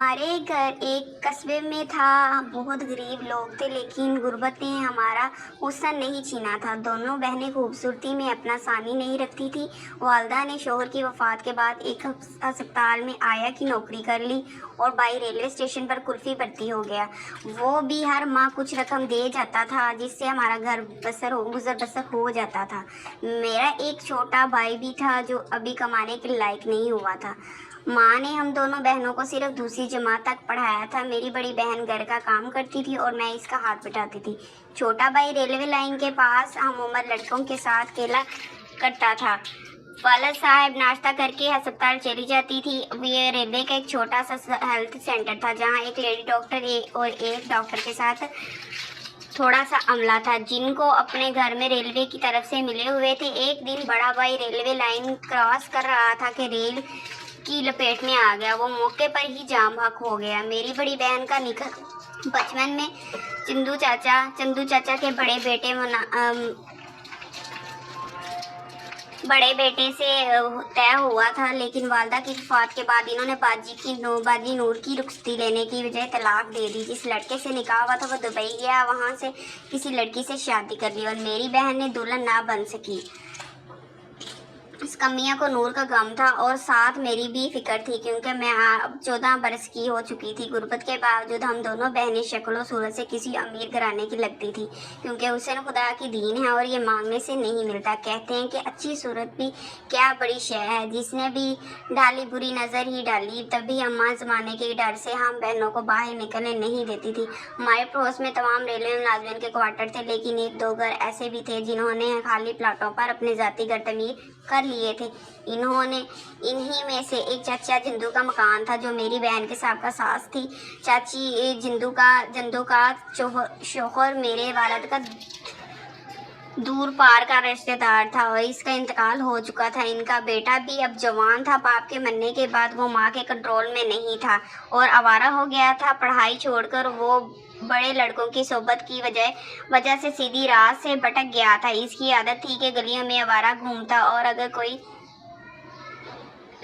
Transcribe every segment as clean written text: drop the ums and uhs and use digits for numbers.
हमारे घर एक कस्बे में था। बहुत गरीब लोग थे, लेकिन गुर्बत ने हमारा हुस्न नहीं छीना था। दोनों बहनें खूबसूरती में अपना सानी नहीं रखती थी। वालदा ने शोहर की वफ़ात के बाद एक अस्पताल में आया की नौकरी कर ली और भाई रेलवे स्टेशन पर कुल्फ़ी भर्ती हो गया। वो भी हर माह कुछ रकम दे जाता था, जिससे हमारा गुजर बसर हो जाता था। मेरा एक छोटा भाई भी था जो अभी कमाने के लायक नहीं हुआ था। माँ ने हम दोनों बहनों को सिर्फ दूसरी जमात तक पढ़ाया था। मेरी बड़ी बहन घर का काम करती थी और मैं इसका हाथ बटाती थी। छोटा भाई रेलवे लाइन के पास हम उम्र लड़कों के साथ खेला करता था। वालद साहब नाश्ता करके अस्पताल चली जाती थी। ये रेलवे का एक छोटा सा हेल्थ सेंटर था, जहाँ एक लेडी डॉक्टर और एक डॉक्टर के साथ थोड़ा सा अमला था, जिनको अपने घर में रेलवे की तरफ से मिले हुए थे। एक दिन बड़ा भाई रेलवे लाइन क्रॉस कर रहा था कि रेल की लपेट में आ गया। वो मौके पर ही जाम भाग हो गया। मेरी बड़ी बहन का निकाह बचपन में चंदू चाचा के बड़े बेटे से तय हुआ था, लेकिन वालदा की वफात के बाद इन्होंने बाजी नूर की रुखसती लेने की बजाय तलाक दे दी। जिस लड़के से निकाह हुआ था वो दुबई गया, वहाँ से किसी लड़की से शादी कर ली और मेरी बहन ने दुल्हन ना बन सकी। इस कमियाँ को नूर का गम था और साथ मेरी भी फिक्र थी, क्योंकि मैं अब 14 बरस की हो चुकी थी। गुर्बत के बावजूद हम दोनों बहनें शक्ल सूरत से किसी अमीर घराने की लगती थी, क्योंकि हुस्न खुदा की दीन है और ये मांगने से नहीं मिलता। कहते हैं कि अच्छी सूरत भी क्या बड़ी शय है। जिसने भी डाली बुरी नज़र ही डाली। तभी अम्मा ज़माने के डर से हम बहनों को बाहर निकलने नहीं देती थी। हमारे पड़ोस में तमाम रेलवे मुलाजमिन के क्वार्टर थे, लेकिन एक दो घर ऐसे भी थे जिन्होंने खाली प्लाटों पर अपने ज़ाती घर तमीर कर लिए थे। इन्हीं में से एक चाचा जिंदू का मकान था, जो मेरी बहन के साहब का सास थी। चाची जिंदू का शोहर मेरे वालिद का दूर पार का रिश्तेदार था और इसका इंतकाल हो चुका था। इनका बेटा भी अब जवान था। बाप के मरने के बाद वो माँ के कंट्रोल में नहीं था और आवारा हो गया था। पढ़ाई छोड़कर वो बड़े लड़कों की सोबत की वजह से सीधी राह से भटक गया था। इसकी आदत थी कि गलियों में आवारा घूमता और अगर कोई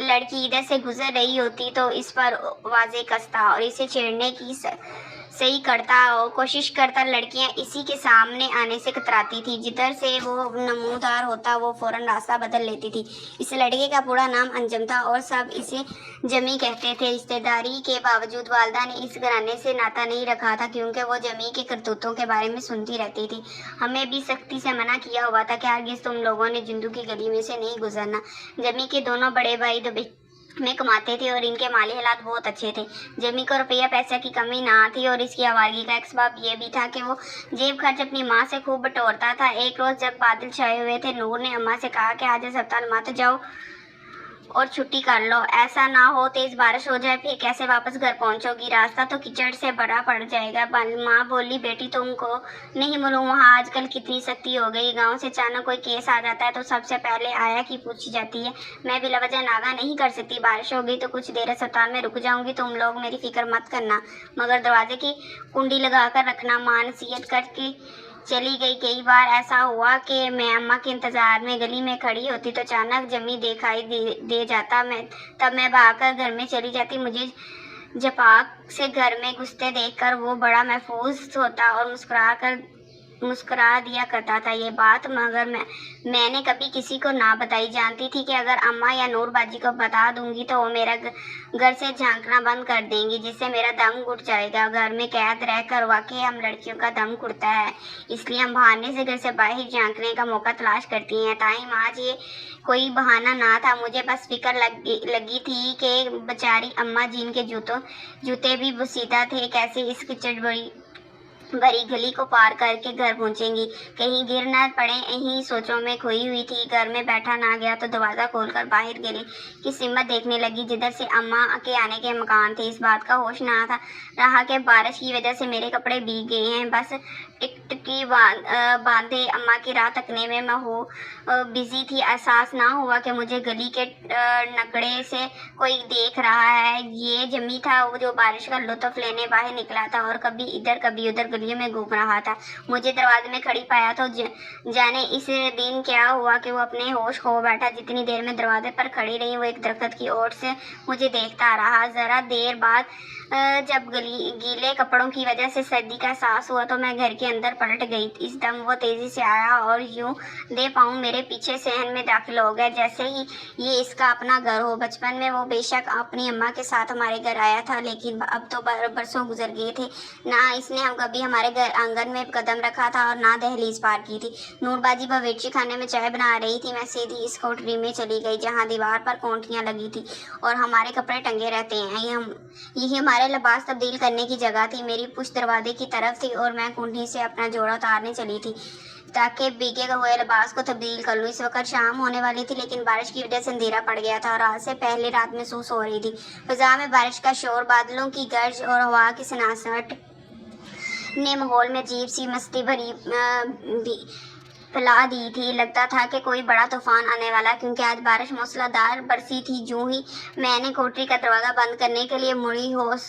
लड़की इधर से गुजर रही होती तो इस पर वाजे कसता और इसे छेड़ने की सही करता और कोशिश करता। लड़कियां इसी के सामने आने से कतराती थी। जिधर से वो नमूदार होता वो फौरन रास्ता बदल लेती थी। इस लड़के का पूरा नाम अंजम था और सब इसे जमी कहते थे। रिश्तेदारी के बावजूद वालदा ने इस घराने से नाता नहीं रखा था, क्योंकि वो जमी के करतूतों के बारे में सुनती रहती थी। हमें भी सख्ती से मना किया हुआ था कि हरगिज़ तुम लोगों ने जिंदू की गली में से नहीं गुजरना। जमी के दोनों बड़े भाई दुबई में कमाते थे और इनके माली हालात बहुत अच्छे थे। जमी को रुपया पैसे की कमी ना थी और इसकी आवारगी का एक सबब ये भी था कि वो जेब खर्च अपनी माँ से खूब बटोरता था। एक रोज़ जब बादल छाए हुए थे, नूर ने अम्मा से कहा कि आज अस्पताल मत जाओ और छुट्टी कर लो। ऐसा ना हो तेज बारिश हो जाए, फिर कैसे वापस घर पहुंचोगी? रास्ता तो कीचड़ से भरा पड़ जाएगा। माँ बोली, बेटी तुमको नहीं मालूम वहाँ आजकल कितनी सख्ती हो गई। गांव से अचानक कोई केस आ जाता है तो सबसे पहले आया की पूछी जाती है। मैं बिला वजह नागा नहीं कर सकती। बारिश हो गई तो कुछ देर अस्पताल में रुक जाऊंगी, तुम लोग मेरी फिक्र मत करना, मगर दरवाजे की कुंडी लगा कर रखना। माँ नसीहत करके चली गई। कई बार ऐसा हुआ कि मैं अम्मा के इंतजार में गली में खड़ी होती तो अचानक जमी दिखाई दे जाता। तब मैं भागकर घर में चली जाती। मुझे जपाक से घर में घुसते देखकर वो बड़ा महफूज होता और मुस्कुरा दिया करता था। ये बात मगर मैंने कभी किसी को ना बताई। जानती थी कि अगर अम्मा या नूर बाजी को बता दूंगी तो वो मेरा घर से झांकना बंद कर देंगी, जिससे मेरा दम घुट जाएगा। घर में कैद रहकर वाकई हम लड़कियों का दम घुटता है, इसलिए हम बहाने से घर से बाहर झांकने का मौका तलाश करती हैं। ताहिम आज ये कोई बहाना ना था। मुझे बस फिक्र लगी थी कि बेचारी अम्मा जिनके जूते भी बुसीदा थे, कैसे इस कीचड़ भरी गली को पार करके घर पहुंचेंगी, कहीं गिर ना पड़े। यही सोचों में खोई हुई थी। घर में बैठा ना गया तो दरवाज़ा खोलकर बाहर गली की सिमत देखने लगी, जिधर से अम्मा के आने के मकान थे। इस बात का होश ना था रहा कि बारिश की वजह से मेरे कपड़े भीग गए हैं। बस टिकटकी बांधे अम्मा की राह तकने में मैं बिजी थी। एहसास ना हुआ कि मुझे गली के नकड़े से कोई देख रहा है। ये जमी था वो जो बारिश का लुत्फ लेने बाहर निकला था और कभी इधर कभी उधर गलियों में घूम रहा था। मुझे दरवाजे में खड़ी पाया तो जाने इस दिन क्या हुआ कि वो अपने होश खो बैठा। जितनी देर में दरवाजे पर खड़ी रही वो एक दरख्त की ओर से मुझे देखता रहा। जरा देर बाद जब गीले कपड़ों की वजह से सर्दी का एहसास हुआ तो मैं घर के अंदर पलट गई। इस दम वो तेजी से आया और यूं दे पाँव मेरे पीछे सहन में दाखिल हो गया जैसे ही ये इसका अपना घर हो। बचपन में वो बेशक अपनी अम्मा के साथ हमारे घर आया था, लेकिन अब तो बरसों गुजर गए थे। ना इसने हम कभी हमारे घर आंगन में कदम रखा था और ना दहलीज पार की थी। नूरबाजी बावर्ची खाने में चाय बना रही थी। मैं सीधी इस कोठरी में चली गई जहाँ दीवार पर कोंठियाँ लगी थी और हमारे कपड़े टंगे रहते हैं। यही हमारे लिबास तब्दील करने की जगह थी। मेरी पुश्त दरवाजे की तरफ थी और मैं कुंडी से अपना जोड़ा उतारने चली थी ताकि भीगे हुए लिबास को तब्दील कर लूँ। इस वक्त शाम होने वाली थी, लेकिन बारिश की वजह से अंधेरा पड़ गया था और रात से पहले रात महसूस हो रही थी। फिजा में बारिश का शोर, बादलों की गर्ज और हवा की सनासट ने माहौल में अजीब सी मस्ती भरी फैला दी थी। लगता था कि कोई बड़ा तूफान आने वाला, क्योंकि आज बारिश मूसलाधार बरसी थी। जो ही मैंने कोठरी का दरवाज़ा बंद करने के लिए मुड़ी, होश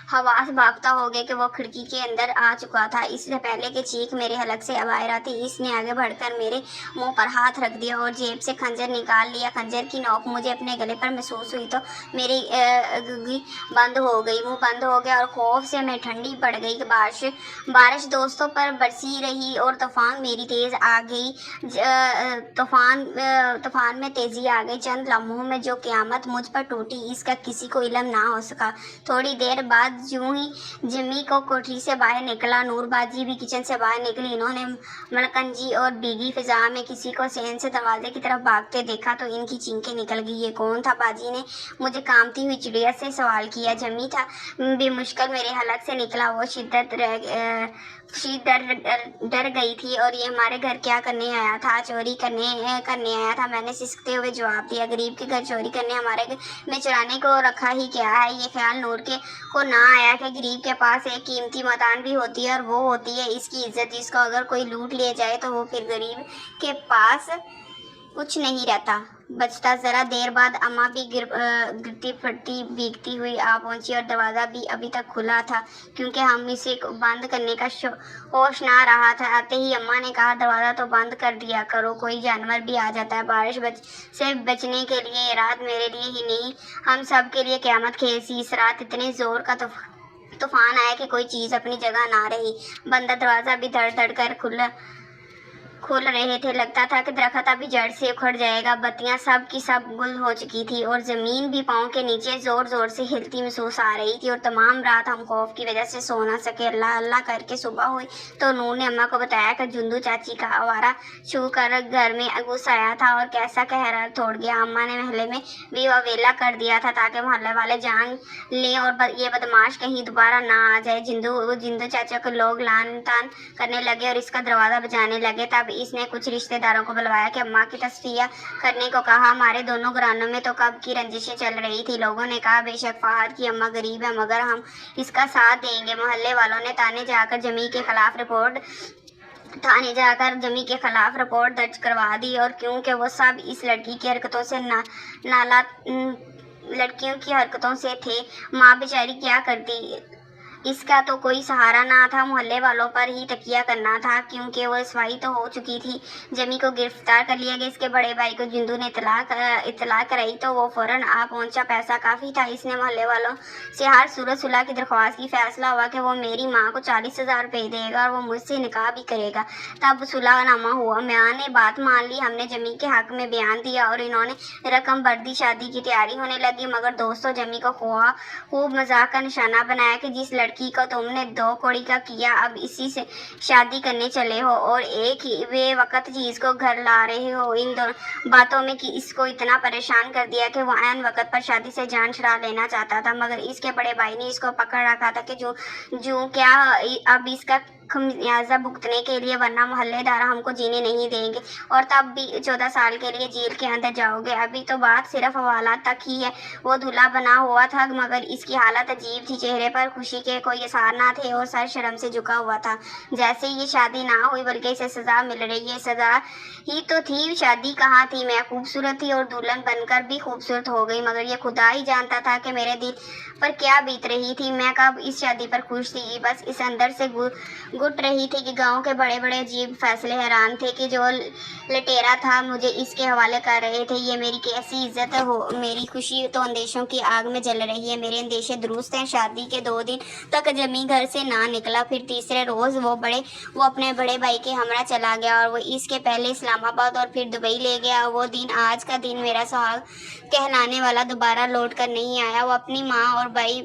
हवास भागता हो गया कि वो खिड़की के अंदर आ चुका था। इससे पहले कि चीख मेरे हलक से बाहर आती, इसने आगे बढ़कर मेरे मुंह पर हाथ रख दिया और जेब से खंजर निकाल लिया। खंजर की नोक मुझे अपने गले पर महसूस हुई तो मेरी गुगी बंद हो गई, मुंह बंद हो गया और खौफ से मैं ठंडी पड़ गई। बारिश दोस्तों पर बरसी रही और तूफान मेरी तेज आ गई। तूफान में तेजी आ गई। चंद लम्हों में जो क़यामत मुझ पर टूटी, इसका किसी को इल्म ना हो सका। थोड़ी देर बाद यूं ही जिमी को कोठरी से बाहर निकला, नूरबाजी भी किचन से बाहर निकली। इन्होंने मलकनजी और भीगी फिजा में किसी को सहन से दरवाजे की तरफ भागते देखा तो इनकी चीखें निकल गई। ये कौन था? बाजी ने मुझे कामती हुई चिड़िया से सवाल किया। जमी था बेमुश्किल मेरे हलक से निकला। वो डर गई थी और ये हमारे घर क्या करने आया था? चोरी करने आया था, मैंने सिसकते हुए जवाब दिया। गरीब के घर चोरी करने हमारे घर में चुराने को रखा ही क्या है? ये ख्याल नूर को ना आया कि गरीब के पास एक कीमती मकान भी होती है और वो होती है इसकी इज्जत, जिसको अगर कोई लूट ले जाए तो वो फिर गरीब के पास कुछ नहीं रहता बचता। जरा देर बाद अम्मा भी गिरती फटती भीगती हुई आ पहुंची और दरवाज़ा भी अभी तक खुला था, क्योंकि हम इसे बंद करने का होश ना रहा था। आते ही अम्मा ने कहा, दरवाज़ा तो बंद कर दिया करो, कोई जानवर भी आ जाता है। बारिश से बचने के लिए ये रात मेरे लिए ही नहीं, हम सब के लिए क़यामत खेल सी। इस रात इतने ज़ोर का तूफान आया कि कोई चीज़ अपनी जगह ना रही। बंद दरवाज़ा भी धड़ धड़ कर खुल रहे थे। लगता था कि दरख्त अभी जड़ से उखड़ जाएगा। बत्तियां सब की सब गुल हो चुकी थी और ज़मीन भी पाँव के नीचे ज़ोर ज़ोर से हिलती महसूस आ रही थी। और तमाम रात हम खौफ की वजह से सो ना सके। अल्लाह अल्लाह करके सुबह हुई तो नूर ने अम्मा को बताया कि जुंदू चाची का आवारा छू कर घर में घुस आया था और कैसा कहर तोड़ गया। अम्मा ने महल्ले में भी वेला कर दिया था ताकि मोहल्ले वाले जान लें और ये बदमाश कहीं दोबारा ना आ जाए। जिंदू चाचा को लोग लान तान करने लगे और इसका दरवाज़ा बजाने लगे। तब इसने कुछ रिश्तेदारों को बुलवाया कि अम्मा की तस्फिया करने को कहा। हमारे दोनों घरानों में तो कब की रंजिशें चल रही थी। लोगों ने कहा, बेशक फहद की अम्मा गरीब है मगर हम इसका साथ देंगे। मोहल्ले वालों ने थाने जाकर जमी के खिलाफ रिपोर्ट दर्ज करवा दी और क्योंकि वो सब इस लड़की की हरकतों से लड़कियों की हरकतों से थे। माँ बेचारी क्या करती, इसका तो कोई सहारा ना था। मोहल्ले वालों पर ही तकिया करना था, क्योंकि वो सफाई तो हो चुकी थी। जमी को गिरफ्तार कर लिया गया। इसके बड़े भाई को जिंदू ने इतला कराई तो वो फौरन आ पहुंचा। पैसा काफ़ी था। इसने मोहल्ले वालों से हर सूरत सुलह की दरख्वास्त की। फैसला हुआ कि वो मेरी माँ को 40,000 रुपये देगा और वो मुझसे निकाह भी करेगा। तब सुलहनामा हुआ। म्याँ ने बात मान ली। हमने जमी के हक में बयान दिया और इन्होंने रकम भर दी। शादी की तैयारी होने लगी, मगर दोस्तों जमी को खूब मजाक का निशाना बनाया कि जिस लड़की को तुमने 2 कौड़ी का किया अब इसी से शादी करने चले हो और एक ही वे वक्त चीज को घर ला रहे हो। इन दोनों बातों में कि इसको इतना परेशान कर दिया कि वो ऐन वक्त पर शादी से जान छुड़ा लेना चाहता था, मगर इसके बड़े भाई ने इसको पकड़ रखा था कि जो क्या अब इसका खमियाजा भुगतने के लिए, वरना मोहल्लेदार हमको जीने नहीं देंगे और तब भी 14 साल के लिए जेल के अंदर जाओगे। अभी तो बात सिर्फ हवालात तक ही है। वो दूल्हा बना हुआ था मगर इसकी हालत अजीब थी। चेहरे पर खुशी के कोई आसार ना थे और सर शर्म से झुका हुआ था, जैसे ये शादी ना हुई बल्कि इसे सजा मिल रही है। सजा ही तो थी, शादी कहाँ थी। मैं खूबसूरत थी और दुल्हन बनकर भी खूबसूरत हो गई, मगर ये खुदा ही जानता था कि मेरे दिल पर क्या बीत रही थी। मैं कब इस शादी पर खुश थी, बस इस अंदर से घुट रही थी कि गांव के बड़े बड़े अजीब फैसले हैरान थे कि जो लटेरा था मुझे इसके हवाले कर रहे थे। ये मेरी कैसी इज्जत हो, मेरी खुशी तो अंदेशों की आग में जल रही है। मेरे अंदेशे दुरुस्त हैं। शादी के 2 दिन तक जमी घर से ना निकला। फिर तीसरे रोज वो अपने बड़े भाई के हमरा चला गया और वो इसके पहले इस्लामाबाद और फिर दुबई ले गया। वो दिन, आज का दिन, मेरा सुहाग कहलाने वाला दोबारा लौट कर नहीं आया। वो अपनी माँ और भाई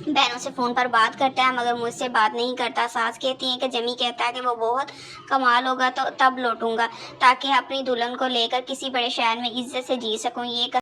बहनों से फ़ोन पर बात करता है मगर मुझसे बात नहीं करता। सास कहती है कि जमी कहता है कि वो बहुत कमाल होगा तो तब लौटूंगा ताकि अपनी दुल्हन को लेकर किसी बड़े शहर में इज्जत से जी सकूं। ये